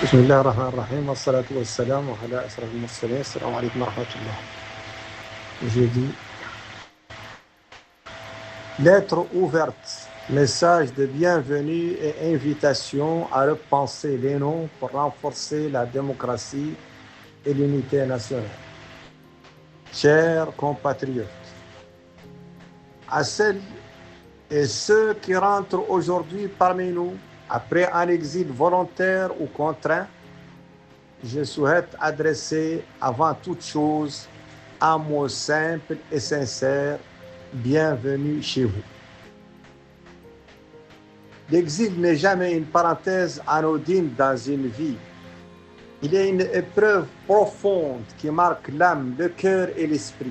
بسم الله الرحمن الرحيم والصلاة والسلام على أشرف المرسلين. السلام عليكم ورحمة الله. J'ai dit lettre ouverte, message de bienvenue et invitation à repenser les noms pour renforcer la démocratie et l'unité nationale. Chers compatriotes, à celles et ceux qui rentrent aujourd'hui parmi nous après un exil volontaire ou contraint, je souhaite adresser avant toute chose un mot simple et sincère: bienvenue chez vous. L'exil n'est jamais une parenthèse anodine dans une vie. Il est une épreuve profonde qui marque l'âme, le cœur et l'esprit.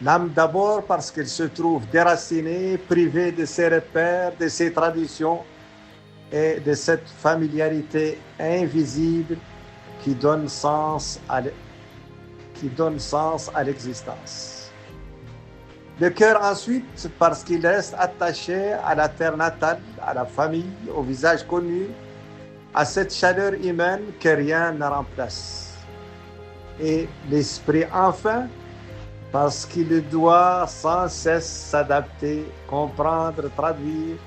L'âme d'abord parce qu'elle se trouve déracinée, privée de ses repères, de ses traditions et de cette familiarité invisible qui donne sens à l'existence. Le cœur ensuite parce qu'il reste attaché à la terre natale, à la famille, au visage connu, à cette chaleur humaine que rien ne remplace. Et l'esprit enfin parce qu'il doit sans cesse s'adapter, comprendre, traduire,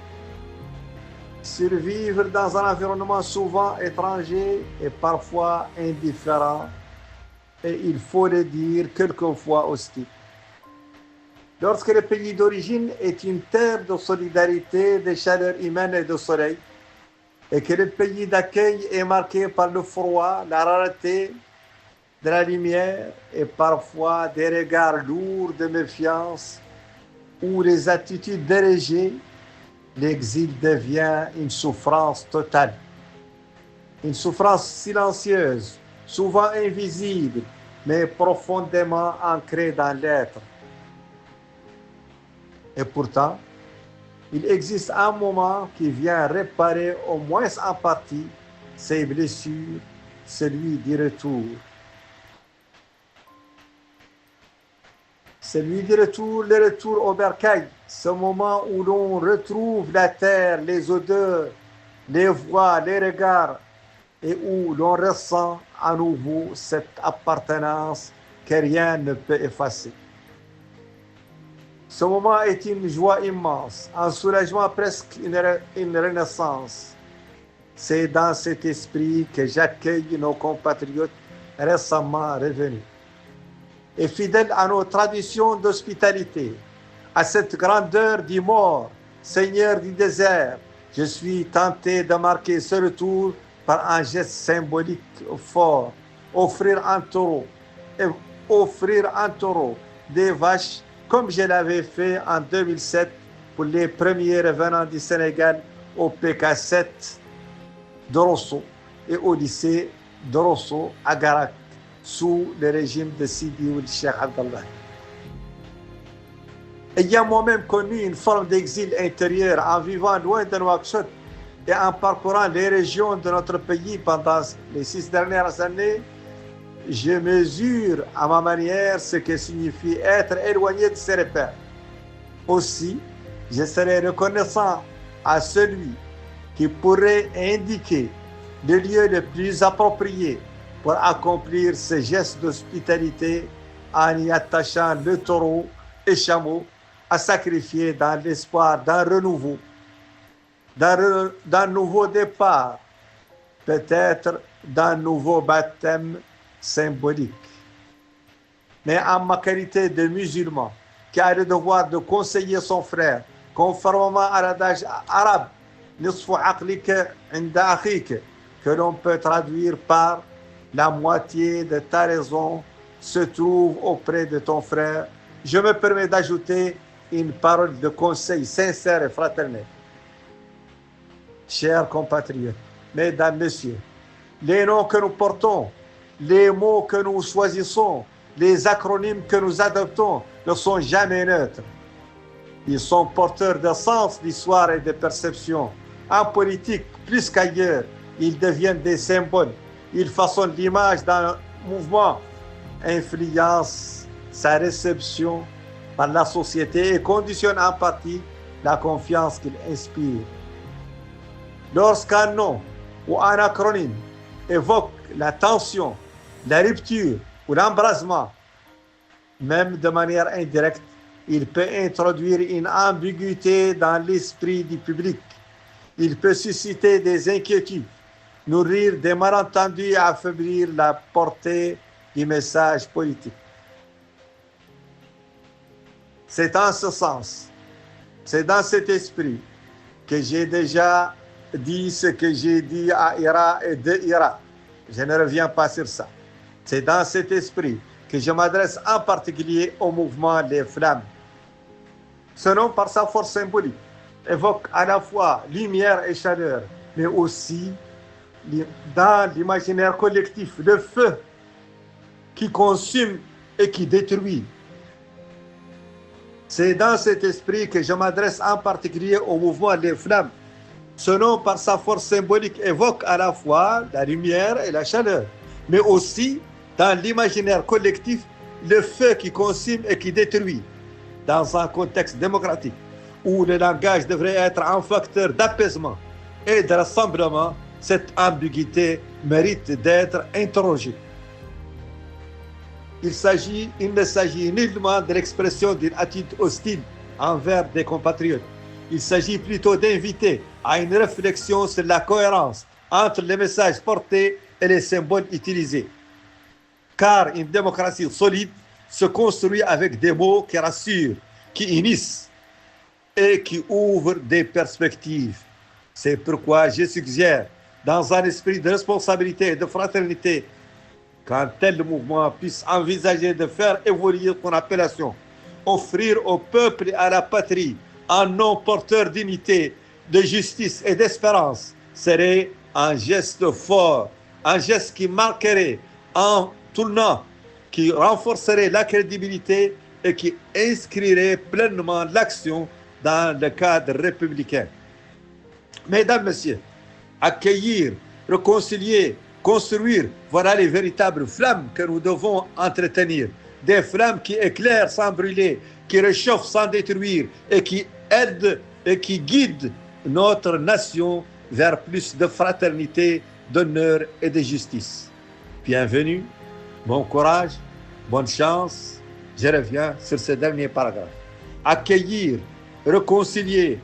survivre dans un environnement souvent étranger et parfois indifférent, et il faut le dire, quelquefois hostile. Lorsque le pays d'origine est une terre de solidarité, de chaleur humaine et de soleil, et que le pays d'accueil est marqué par le froid, la rareté de la lumière et parfois des regards lourds de méfiance ou les attitudes dérégées, l'exil devient une souffrance totale, une souffrance silencieuse, souvent invisible, mais profondément ancrée dans l'être. Et pourtant, il existe un moment qui vient réparer au moins en partie ces blessures, celui du retour. Celui du retour, le retour au bercail, ce moment où l'on retrouve la terre, les odeurs, les voix, les regards, et où l'on ressent à nouveau cette appartenance que rien ne peut effacer. Ce moment est une joie immense, un soulagement, presque une renaissance. C'est dans cet esprit que j'accueille nos compatriotes récemment revenus. Et fidèle à nos traditions d'hospitalité, à cette grandeur du mort, Seigneur du désert, je suis tenté de marquer ce retour par un geste symbolique fort: offrir un taureau, des vaches, comme je l'avais fait en 2007 pour les premiers revenants du Sénégal au PK7 de Rosso et au lycée de Rosso à Garak, sous le régime de Sidi Ould Cheikh Abdallah. Ayant moi-même connu une forme d'exil intérieur en vivant loin de Nouakchott et en parcourant les régions de notre pays pendant les 6 dernières années, je mesure à ma manière ce que signifie être éloigné de ses repères. Aussi, je serai reconnaissant à celui qui pourrait indiquer le lieu le plus approprié pour accomplir ce geste d'hospitalité en y attachant le taureau et chameau à sacrifier dans l'espoir d'un renouveau, d'un nouveau départ, peut-être d'un nouveau baptême symbolique. Mais en ma qualité de musulman qui a le devoir de conseiller son frère, conformément à l'adage arabe, nisfu aqlika inda akhika, que l'on peut traduire par la moitié de ta raison se trouve auprès de ton frère, je me permets d'ajouter une parole de conseil sincère et fraternel. Chers compatriotes, mesdames, messieurs, les noms que nous portons, les mots que nous choisissons, les acronymes que nous adoptons ne sont jamais neutres. Ils sont porteurs de sens, d'histoire et de perception. En politique, plus qu'ailleurs, ils deviennent des symboles. Ils façonnent l'image d'un mouvement, influencent sa réception par la société et conditionnent en partie la confiance qu'il inspire. Lorsqu'un nom ou un acronyme évoque la tension, la rupture ou l'embrasement, même de manière indirecte, il peut introduire une ambiguïté dans l'esprit du public. Il peut susciter des inquiétudes, nourrir des malentendus et affaiblir la portée du message politique. C'est en ce sens, c'est dans cet esprit que j'ai déjà dit ce que j'ai dit à Ira et de Ira. Je ne reviens pas sur ça. C'est dans cet esprit que je m'adresse en particulier au mouvement des Flammes. Ce nom, par sa force symbolique, évoque à la fois lumière et chaleur, mais aussi dans l'imaginaire collectif, le feu qui consume et qui détruit. C'est dans cet esprit que je m'adresse en particulier au mouvement des Flammes. Ce nom, par sa force symbolique, évoque à la fois la lumière et la chaleur, mais aussi, dans l'imaginaire collectif, le feu qui consume et qui détruit. Dans un contexte démocratique, où le langage devrait être un facteur d'apaisement et de rassemblement, cette ambiguïté mérite d'être interrogée. Il ne s'agit nullement de l'expression d'une attitude hostile envers des compatriotes. Il s'agit plutôt d'inviter à une réflexion sur la cohérence entre les messages portés et les symboles utilisés. Car une démocratie solide se construit avec des mots qui rassurent, qui unissent et qui ouvrent des perspectives. C'est pourquoi je suggère, dans un esprit de responsabilité et de fraternité, qu'un tel mouvement puisse envisager de faire évoluer son appellation, offrir au peuple et à la patrie un nom porteur d'unité, de justice et d'espérance, serait un geste fort, un geste qui marquerait un tournant, qui renforcerait la crédibilité et qui inscrirait pleinement l'action dans le cadre républicain. Mesdames, Messieurs, accueillir, réconcilier, construire, voilà les véritables flammes que nous devons entretenir. Des flammes qui éclairent sans brûler, qui réchauffent sans détruire et qui aident et qui guident notre nation vers plus de fraternité, d'honneur et de justice. Bienvenue, bon courage, bonne chance. Je reviens sur ce dernier paragraphe. Accueillir, réconcilier,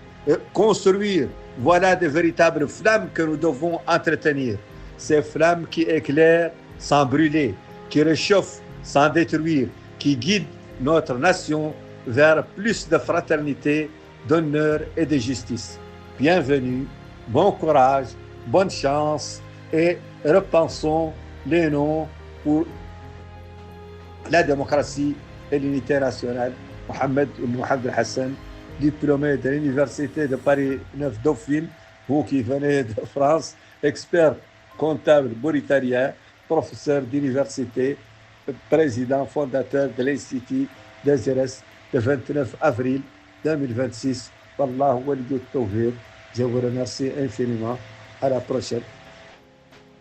construire, voilà de véritables flammes que nous devons entretenir. Ces flammes qui éclairent sans brûler, qui réchauffent sans détruire, qui guident notre nation vers plus de fraternité, d'honneur et de justice. Bienvenue, bon courage, bonne chance et repensons les noms pour la démocratie et l'unité nationale. Mohamed Hassan, diplômé de l'Université de Paris 9 Dauphine, vous qui venez de France, expert comptable mauritanien, professeur d'université, président fondateur de l'Institut des IRS le 29 avril 2026. Wallahu waliyut tawfiq. Je vous remercie infiniment. À la prochaine.